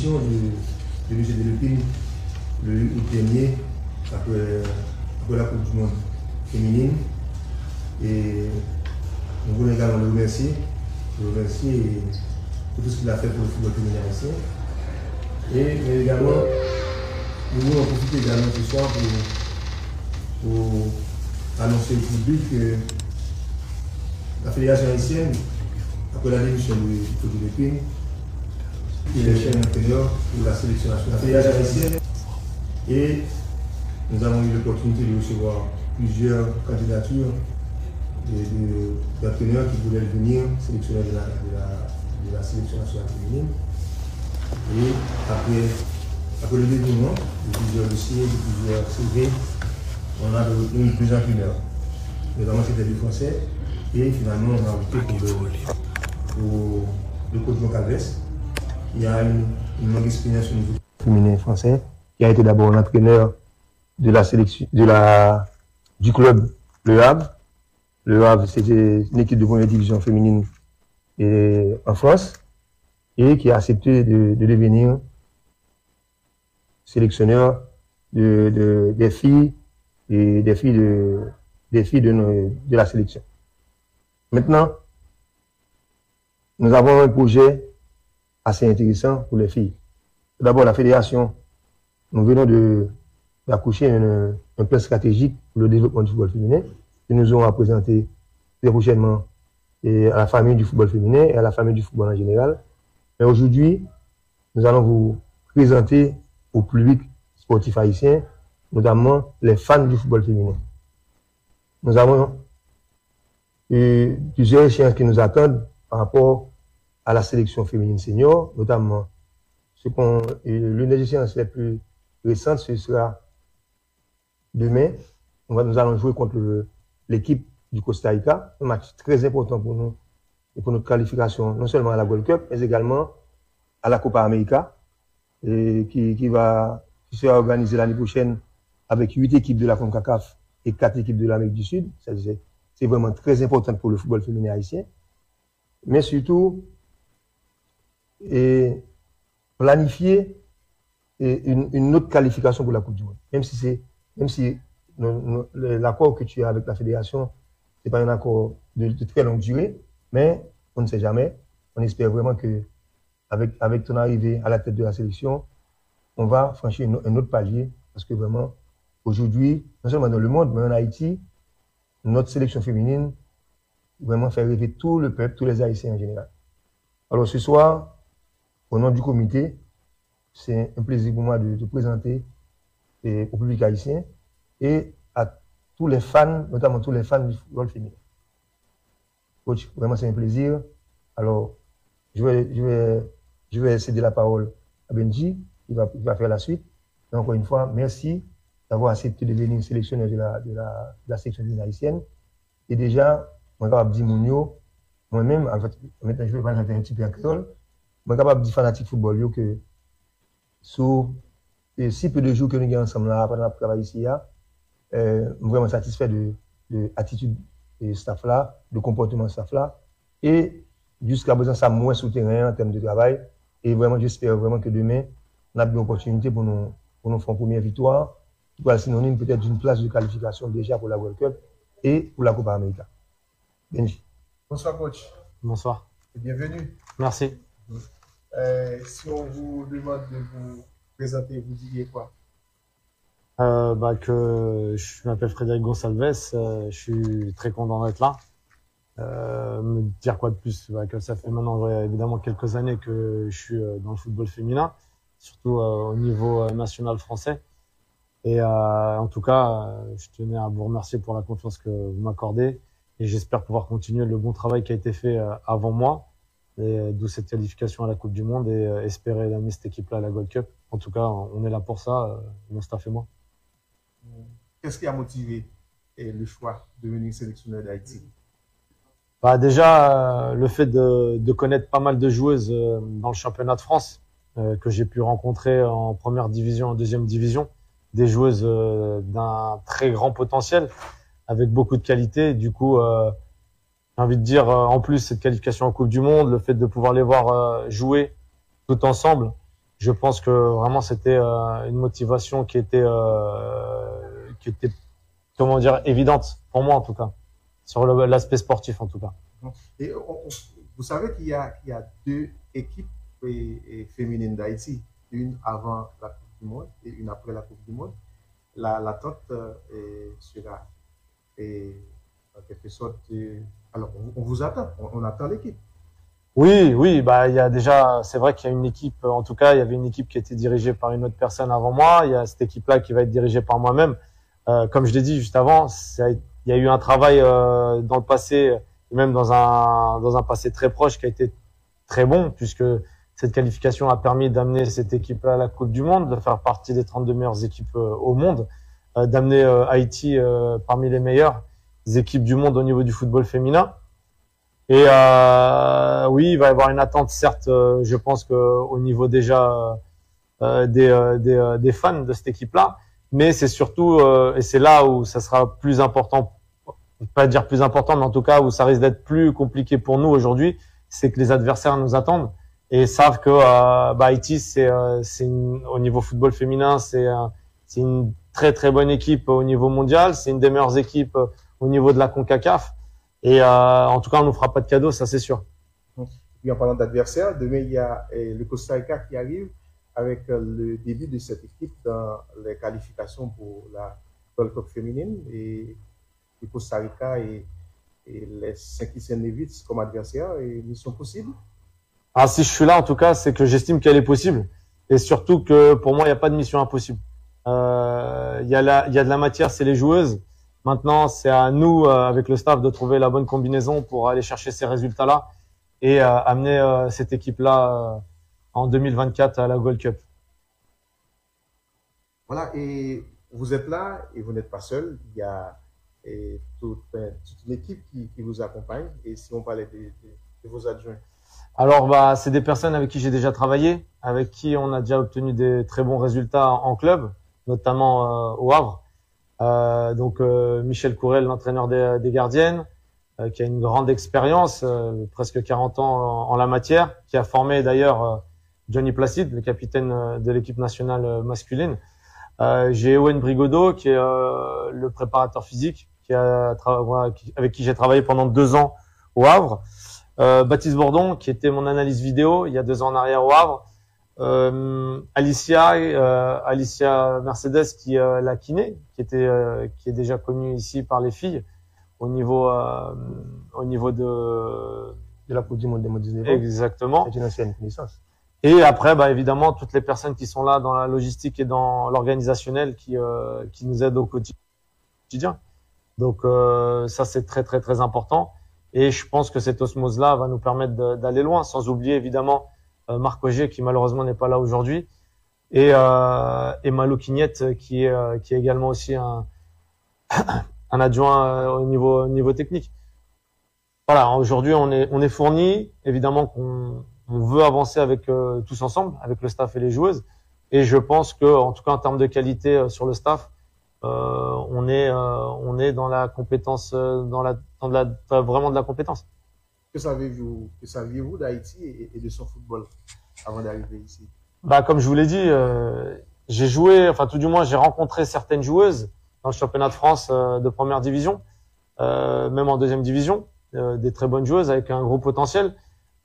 démission de M. Delépine le 8 août dernier après la Coupe du Monde féminine. Et nous voulons également le remercier pour tout ce qu'il a fait pour le football féminin haïtien. Mais également, nous voulons profiter également ce soir pour annoncer au public que la Fédération haïtienne, après la démission du coach Delépine, il est chef entraîneur pour la sélection nationale. La Fédération haïtienne, et nous avons eu l'opportunité de recevoir plusieurs candidatures d'entraîneurs qui voulaient venir sélectionner de la sélection nationale féminine. Et après le dénouement de plusieurs dossiers, de plusieurs CV, on a retenu plusieurs entraîneurs. Notamment c'était du français. Et finalement on a opté pour le coach Moncalves. Il y a une longue expérience au niveau féminin français, qui a été d'abord l'entraîneur de la sélection du club Le Havre. Le Havre, c'était une équipe de première division féminine en France et qui a accepté de devenir sélectionneur des filles et des filles de la sélection. Maintenant, nous avons un projet assez intéressant pour les filles. D'abord, la fédération, nous venons d'accoucher un plan stratégique pour le développement du football féminin que nous aurons à présenter très prochainement à la famille du football féminin et à la famille du football en général. Mais aujourd'hui, nous allons vous présenter au public sportif haïtien, notamment les fans du football féminin. Nous avons plusieurs échéances qui nous attendent par rapport à la sélection féminine senior, notamment l'une des échéances les plus récentes, ce sera demain. Nous allons jouer contre l'équipe du Costa Rica, un match très important pour nous et pour notre qualification, non seulement à la World Cup, mais également à la Copa América, qui sera organisée l'année prochaine avec 8 équipes de la CONCACAF et 4 équipes de l'Amérique du Sud. C'est vraiment très important pour le football féminin haïtien. Mais surtout, planifier une autre qualification pour la Coupe du Monde. Même si l'accord que tu as avec la fédération, c'est pas un accord de très longue durée, mais on ne sait jamais. On espère vraiment que avec ton arrivée à la tête de la sélection, on va franchir un autre palier parce que vraiment, aujourd'hui, non seulement dans le monde, mais en Haïti, notre sélection féminine vraiment fait rêver tout le peuple, tous les Haïtiens en général. Alors ce soir, au nom du comité, c'est un plaisir pour moi de présenter au public haïtien et à tous les fans, notamment tous les fans du football féminin. Coach, vraiment c'est un plaisir. Alors, je vais céder la parole à Benji, qui va faire la suite. Et encore une fois, merci d'avoir accepté de devenir sélectionneur de la section haïtienne. Et déjà, moi, capable de dire moi-même, en fait, maintenant je vais parler un petit peu en créole, moi, capable de dire fanatique football, que si peu de jours que nous avons ensemble là, pendant le travail ici, vraiment satisfait de l'attitude de staff là, de comportement de staff là. Et jusqu'à présent, ça moins souterrain en termes de travail. Et vraiment, j'espère vraiment que demain, on a une opportunité pour nous faire une première victoire, qui va être synonyme peut-être d'une place de qualification déjà pour la World Cup et pour la Copa América. Benji. Bonsoir, coach. Bonsoir. Et bienvenue. Merci. Si on vous demande de vous présenter, vous diriez quoi? Que je m'appelle Frédéric Gonçalves, je suis très content d'être là. Me dire quoi de plus? Que ça fait maintenant évidemment quelques années que je suis dans le football féminin, surtout au niveau national français. Et en tout cas, je tenais à vous remercier pour la confiance que vous m'accordez et j'espère pouvoir continuer le bon travail qui a été fait avant moi, et d'où cette qualification à la Coupe du Monde et espérer amener cette équipe-là à la Gold Cup. En tout cas, on est là pour ça, mon staff et moi. Qu'est-ce qui a motivé le choix de devenir sélectionneur d'Haïti? Déjà, le fait de connaître pas mal de joueuses dans le championnat de France que j'ai pu rencontrer en première division, en deuxième division, des joueuses d'un très grand potentiel, avec beaucoup de qualité. Du coup, j'ai envie de dire, en plus, cette qualification en Coupe du Monde, le fait de pouvoir les voir jouer tout ensemble, Je pense que vraiment c'était une motivation qui était comment dire évidente pour moi en tout cas, sur l'aspect sportif en tout cas. Et vous savez qu'il y a deux équipes féminines d'Haïti, une avant la Coupe du Monde et une après la Coupe du Monde. L'attente sera en quelque sorte. Alors, on vous attend, on attend l'équipe. Oui, bah il y a déjà, c'est vrai qu'il y a une équipe, en tout cas, il y avait une équipe qui était dirigée par une autre personne avant moi. Il y a cette équipe-là qui va être dirigée par moi-même. Comme je l'ai dit juste avant, il y a eu un travail dans le passé, même dans un passé très proche, qui a été très bon, puisque cette qualification a permis d'amener cette équipe à la Coupe du Monde, de faire partie des 32 meilleures équipes au monde, d'amener Haïti parmi les meilleures équipes du monde au niveau du football féminin. Et oui, il va y avoir une attente, certes, je pense que au niveau déjà des fans de cette équipe-là, mais c'est surtout et c'est là où ça sera plus important, pas dire plus important, mais en tout cas où ça risque d'être plus compliqué pour nous aujourd'hui, c'est que les adversaires nous attendent et savent que Haïti, au niveau football féminin, c'est une très très bonne équipe au niveau mondial, c'est une des meilleures équipes au niveau de la CONCACAF. Et en tout cas, on nous fera pas de cadeau, ça c'est sûr. Et en parlant d'adversaires, demain il y a le Costa Rica qui arrive avec le début de cette équipe dans les qualifications pour la World Cup féminine et le Costa Rica et les Saint-Kitts Nevis comme adversaires et mission possible. Ah, si je suis là, en tout cas, c'est que j'estime qu'elle est possible et surtout que pour moi, il n'y a pas de mission impossible. Il y a de la matière, c'est les joueuses. Maintenant, c'est à nous, avec le staff, de trouver la bonne combinaison pour aller chercher ces résultats-là et amener cette équipe-là en 2024 à la Gold Cup. Voilà, et vous êtes là et vous n'êtes pas seul. Il y a toute une équipe qui vous accompagne. Et si on parlait de vos adjoints? Alors, c'est des personnes avec qui j'ai déjà travaillé, avec qui on a déjà obtenu des très bons résultats en club, notamment au Havre. Donc Michel Courel, l'entraîneur des gardiennes, qui a une grande expérience, presque 40 ans en la matière, qui a formé d'ailleurs Johnny Placide, le capitaine de l'équipe nationale masculine. J'ai Owen Brigodeau, qui est le préparateur physique, avec qui j'ai travaillé pendant 2 ans au Havre. Baptiste Bourdon, qui était mon analyse vidéo il y a 2 ans en arrière au Havre. Alicia Mercedes, qui la kiné, qui est déjà connue ici par les filles au niveau de la Coupe du Monde des modes. Exactement. C'est une ancienne connaissance. Et après, évidemment, toutes les personnes qui sont là dans la logistique et dans l'organisationnel qui nous aident au quotidien. Donc ça, c'est très très très important. Et je pense que cette osmose-là va nous permettre d'aller loin, sans oublier évidemment Marc Auger, qui malheureusement n'est pas là aujourd'hui, et Malo Quignette, qui est également aussi un adjoint au niveau technique. Voilà, aujourd'hui on est fourni, évidemment qu'on veut avancer avec tous ensemble, avec le staff et les joueuses, et je pense que en tout cas en termes de qualité sur le staff, on est dans la compétence, vraiment de la compétence. Que saviez-vous d'Haïti et de son football avant d'arriver ici? Comme je vous l'ai dit, j'ai joué, enfin tout du moins j'ai rencontré certaines joueuses dans le championnat de France de première division, même en deuxième division, des très bonnes joueuses avec un gros potentiel.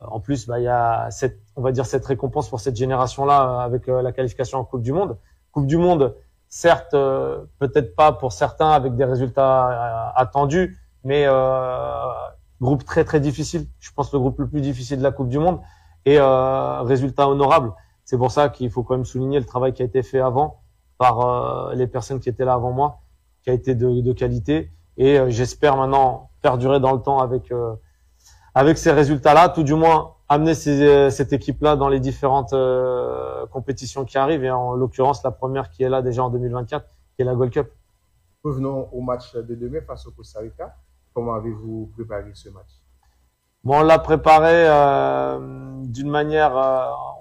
En plus, il y a on va dire cette récompense pour cette génération-là avec la qualification en Coupe du Monde. Coupe du Monde, certes, peut-être pas pour certains avec des résultats attendus, mais groupe très très difficile. Je pense le groupe le plus difficile de la Coupe du Monde et résultat honorable. C'est pour ça qu'il faut quand même souligner le travail qui a été fait avant par les personnes qui étaient là avant moi, qui a été de qualité. Et j'espère maintenant perdurer dans le temps avec ces résultats-là, tout du moins amener cette équipe-là dans les différentes compétitions qui arrivent, et en l'occurrence la première qui est là déjà en 2024, qui est la Gold Cup. Revenons au match de demain face au Costa Rica. Comment avez-vous préparé ce match? Bon, on l'a préparé d'une manière,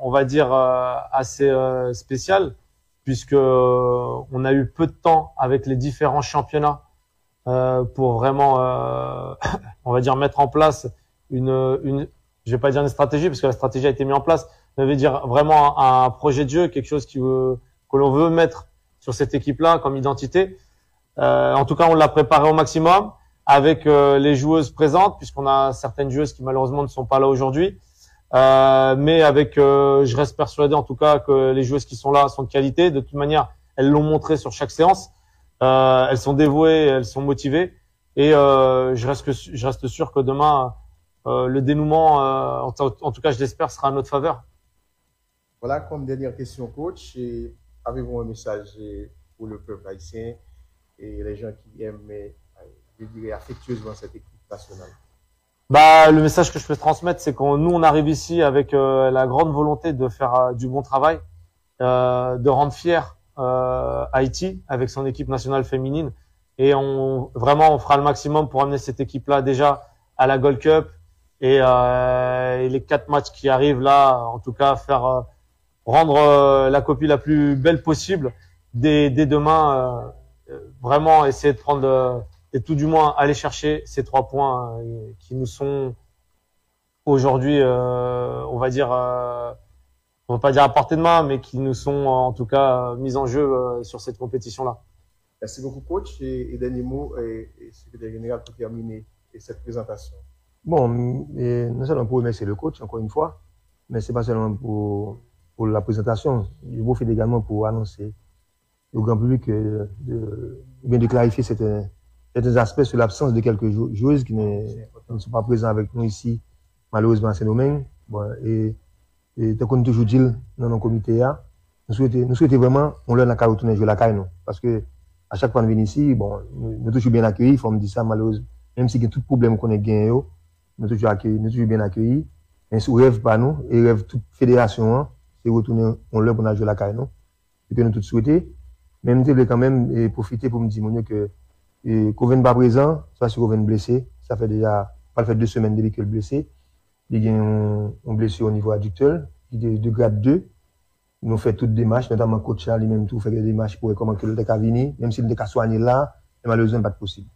on va dire, assez spéciale, puisque on a eu peu de temps avec les différents championnats pour vraiment, on va dire, mettre en place je vais pas dire une stratégie, parce que la stratégie a été mise en place, Ça veut dire vraiment un projet de jeu, quelque chose que l'on veut mettre sur cette équipe-là comme identité. En tout cas, on l'a préparé au maximum avec les joueuses présentes, puisqu'on a certaines joueuses qui malheureusement ne sont pas là aujourd'hui. Mais avec, je reste persuadé en tout cas que les joueuses qui sont là sont de qualité. De toute manière, elles l'ont montré sur chaque séance. Elles sont dévouées, elles sont motivées. Et je reste sûr que demain, le dénouement, en tout cas, je l'espère, sera à notre faveur. Voilà, comme dernière question, coach, avez-vous un message pour le peuple haïtien et les gens qui aiment, je dirais, affectueusement cette équipe nationale? Le message que je peux transmettre, c'est nous, on arrive ici avec la grande volonté de faire du bon travail, de rendre fier Haïti avec son équipe nationale féminine. Et vraiment, on fera le maximum pour amener cette équipe-là déjà à la Gold Cup et les 4 matchs qui arrivent là, en tout cas, faire rendre la copie la plus belle possible dès demain. Vraiment essayer de prendre et tout du moins aller chercher ces 3 points qui nous sont aujourd'hui, on va dire, on va pas dire à portée de main, mais qui nous sont en tout cas mis en jeu sur cette compétition-là. Merci beaucoup, coach. Et dernier mot, et secrétaire général, pour terminer cette présentation. Bon, non seulement pour remercier le coach, encore une fois, mais c'est pas seulement pour la présentation. Je vous fais également pour annoncer au grand public bien de clarifier certains aspects sur l'absence de quelques joueuses qui ne sont pas présentes avec nous ici, malheureusement à Saint-Domingue. Bon, et tant qu'on toujours dit dans nos comités, nous souhaitons vraiment, on leur n'a qu'à retourner jouer la caille, non. Parce que à chaque fois qu'on vient ici, bon, nous toujours bien accueillis, il faut me dire ça, malheureusement. Même si il y a tout problème qu'on ait gagné, nous toujours bien accueillis. Mais si on rêve pas nous, et rêve toute fédération, c'est retourner, on leur pour jouer la caille, non. C'est que nous tous souhaiter. Même je voulais quand même profiter pour me dire, mon que qu'on vienne pas présent, soit si qu'on vienne blessé, ça fait déjà, pas fait 2 semaines depuis que le blessé. Il y a un blessure au niveau adducteur, de grade 2. Nous faisons toutes des démarches, notamment le coach lui-même tout fait des démarches pour comment que le deck a venir, même si le deck a soigné là, malheureusement pas possible.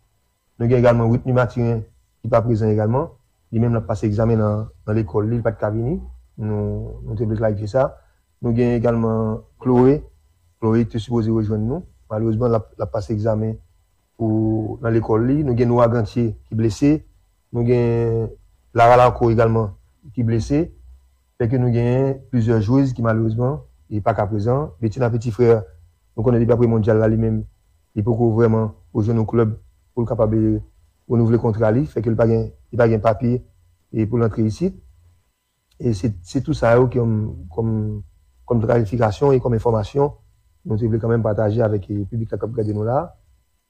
Nous avons également Whitney Martin qui n'est pas présent également. Lui-même a passé l'examen dans l'école, il n'a pas de venir. Nous devons clarifier ça. Nous avons également Chloé était supposé rejoindre nous. Malheureusement, elle a passé l'examen dans l'école. Nous avons Noah Gantier qui est blessé. Nous avons Lara Larco également qui est blessé. Fait que nous avons plusieurs joueuses qui malheureusement n'est pas qu'à présent. Bettina Petit Frère, nous connaissons déjà après mondial là lui-même. Il peut vraiment rejoindre nos clubs pour le capable de renouveler le contrat. Fait qu'il n'a pas de papier et pour l'entrer ici. Et c'est tout ça comme clarification et comme information. Nous devons quand même partager avec le public qui a regardé nous là.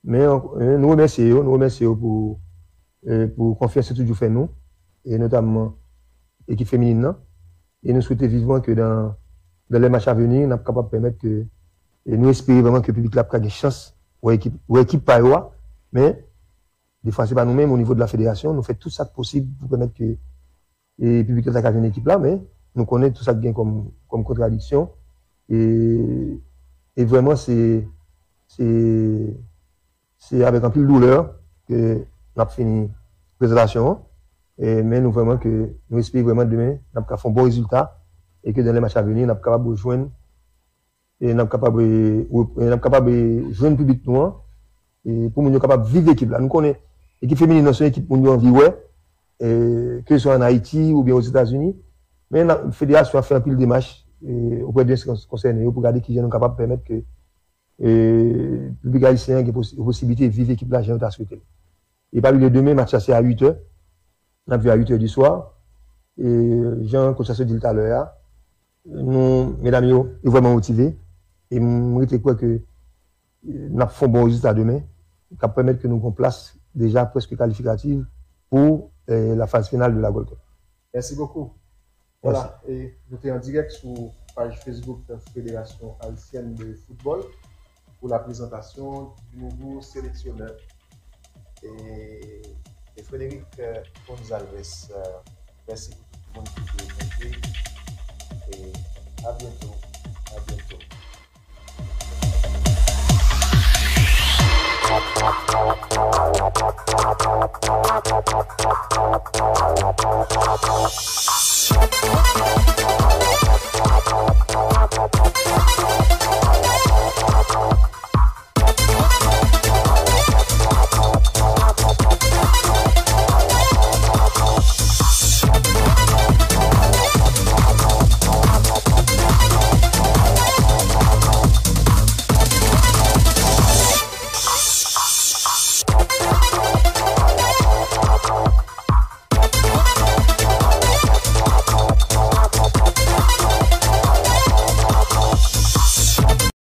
Mais nous remercions pour confiance que toujours fait nous, et notamment l'équipe féminine. Et nous souhaitons vivement que dans les matchs à venir, nous sommes capables de permettre que, et nous espérons vraiment que le public a une chance ou équipe par eux. Mais, des fois, c'est pas nous-mêmes au niveau de la fédération, nous faisons tout ça possible pour permettre que le public a une équipe là, mais nous connaissons tout ça bien comme contradiction. Et vraiment, c'est avec un peu de douleur que nous avons fini la présentation. Mais nous vraiment que nous espérons vraiment demain, nous avons fait un bon résultat et que dans les matchs à venir, nous sommes capables de joindre et nous sommes capables de joindre le public noir et pour nous capables de vivre l'équipe là. Nous connaissons l'équipe féminine, c'est une équipe pour nous en vivre, que ce soit en Haïti ou bien aux États-Unis. Mais la fédération a fait un pile de matchs auprès de ceux concernés pour regarder qui sont capables de permettre que le public haïtien ait la possibilité de vivre l'équipe là, j'ai souhaité. Et pas le demain, match c'est à 8h. On a vu à 8h du soir. Et Jean, comme ça se dit tout à l'heure, nous, mesdames, nous sommes vraiment motivés. Et nous sommes quoi que nous avons un bon résultat demain, qui va permettre que nous ayons place déjà presque qualificative pour la phase finale de la Gold Cup. Merci beaucoup. Voilà, et nous sommes en direct sur la page Facebook de la Fédération haïtienne de football pour la présentation du nouveau sélectionneur. Et Frédéric Gonzalez, merci pour tout le monde qui est venu. Et à bientôt. À bientôt.